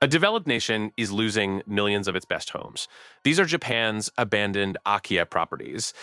A developed nation is losing millions of its best homes. These are Japan's abandoned Akiya properties.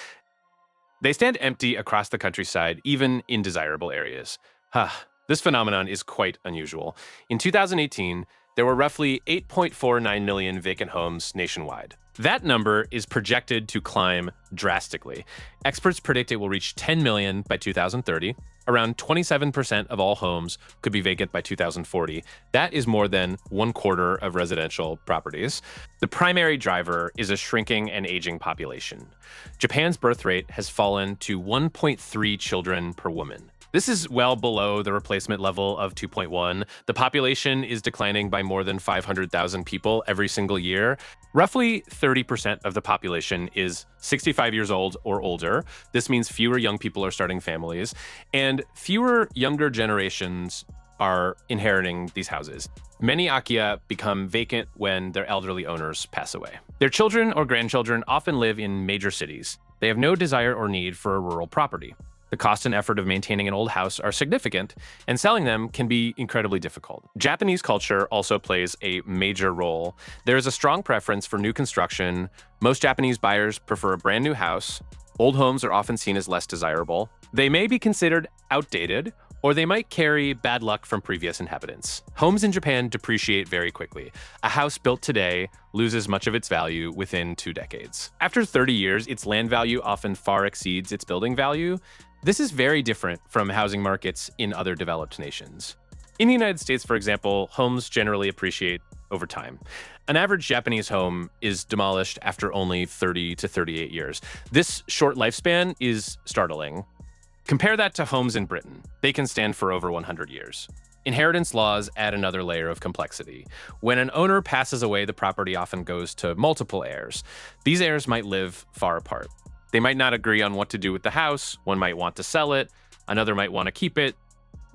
They stand empty across the countryside, even in desirable areas. Huh. This phenomenon is quite unusual. In 2018, there were roughly 8.49 million vacant homes nationwide. That number is projected to climb drastically. Experts predict it will reach 10 million by 2030. Around 27% of all homes could be vacant by 2040. That is more than 1/4 of residential properties. The primary driver is a shrinking and aging population. Japan's birth rate has fallen to 1.3 children per woman. This is well below the replacement level of 2.1. The population is declining by more than 500,000 people every single year. Roughly 30% of the population is 65 years old or older. This means fewer young people are starting families, and fewer younger generations are inheriting these houses. Many Akiya become vacant when their elderly owners pass away. Their children or grandchildren often live in major cities. They have no desire or need for a rural property. The cost and effort of maintaining an old house are significant, and selling them can be incredibly difficult. Japanese culture also plays a major role. There is a strong preference for new construction. Most Japanese buyers prefer a brand new house. Old homes are often seen as less desirable. They may be considered outdated, or they might carry bad luck from previous inhabitants. Homes in Japan depreciate very quickly. A house built today loses much of its value within 2 decades. After 30 years, its land value often far exceeds its building value. This is very different from housing markets in other developed nations. In the United States, for example, homes generally appreciate over time. An average Japanese home is demolished after only 30 to 38 years. This short lifespan is startling. Compare that to homes in Britain. They can stand for over 100 years. Inheritance laws add another layer of complexity. When an owner passes away, the property often goes to multiple heirs. These heirs might live far apart. They might not agree on what to do with the house. One might want to sell it. Another might want to keep it.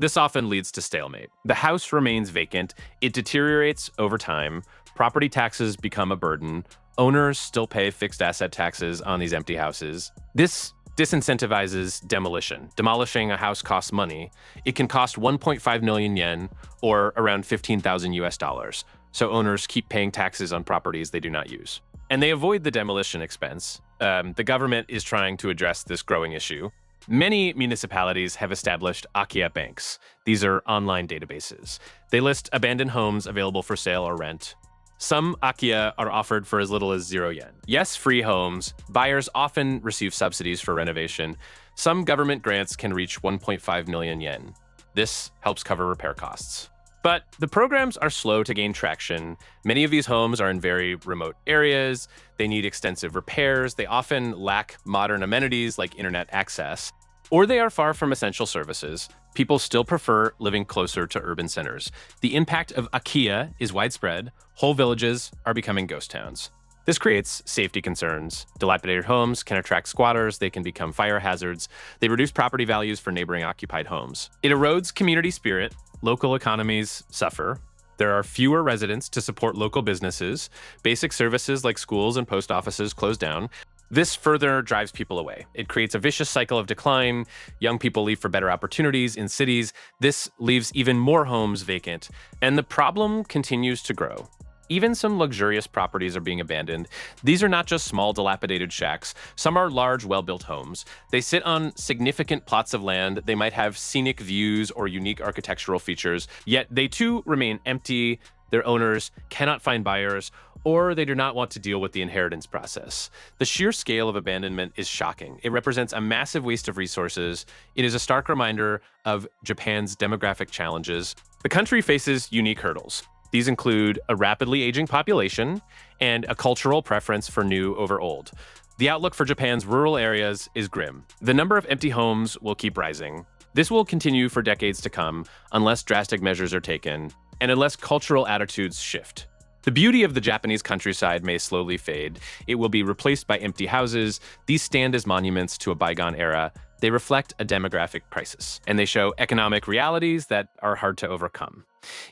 This often leads to stalemate. The house remains vacant. It deteriorates over time. Property taxes become a burden. Owners still pay fixed asset taxes on these empty houses. This disincentivizes demolition. Demolishing a house costs money. It can cost 1.5 million yen, or around 15,000 US dollars. So owners keep paying taxes on properties they do not use. And they avoid the demolition expense. The government is trying to address this growing issue. Many municipalities have established Akiya banks. These are online databases. They list abandoned homes available for sale or rent. Some Akiya are offered for as little as 0 yen. Yes, free homes. Buyers often receive subsidies for renovation. Some government grants can reach 1.5 million yen. This helps cover repair costs. But the programs are slow to gain traction. Many of these homes are in very remote areas. They need extensive repairs. They often lack modern amenities like internet access, or they are far from essential services. People still prefer living closer to urban centers. The impact of Akiya is widespread. Whole villages are becoming ghost towns. This creates safety concerns. Dilapidated homes can attract squatters. They can become fire hazards. They reduce property values for neighboring occupied homes. It erodes community spirit. Local economies suffer. There are fewer residents to support local businesses. Basic services like schools and post offices close down. This further drives people away. It creates a vicious cycle of decline. Young people leave for better opportunities in cities. This leaves even more homes vacant, and the problem continues to grow. Even some luxurious properties are being abandoned. These are not just small, dilapidated shacks. Some are large, well-built homes. They sit on significant plots of land. They might have scenic views or unique architectural features, yet they too remain empty. Their owners cannot find buyers, or they do not want to deal with the inheritance process. The sheer scale of abandonment is shocking. It represents a massive waste of resources. It is a stark reminder of Japan's demographic challenges. The country faces unique hurdles. These include a rapidly aging population and a cultural preference for new over old. The outlook for Japan's rural areas is grim. The number of empty homes will keep rising. This will continue for decades to come unless drastic measures are taken and unless cultural attitudes shift. The beauty of the Japanese countryside may slowly fade. It will be replaced by empty houses. These stand as monuments to a bygone era. They reflect a demographic crisis, and they show economic realities that are hard to overcome.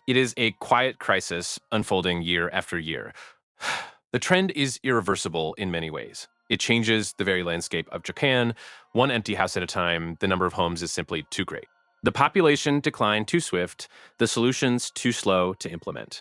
It is a quiet crisis unfolding year after year. The trend is irreversible in many ways. It changes the very landscape of Japan. One empty house at a time, the number of homes is simply too great. The population decline too swift, the solutions too slow to implement.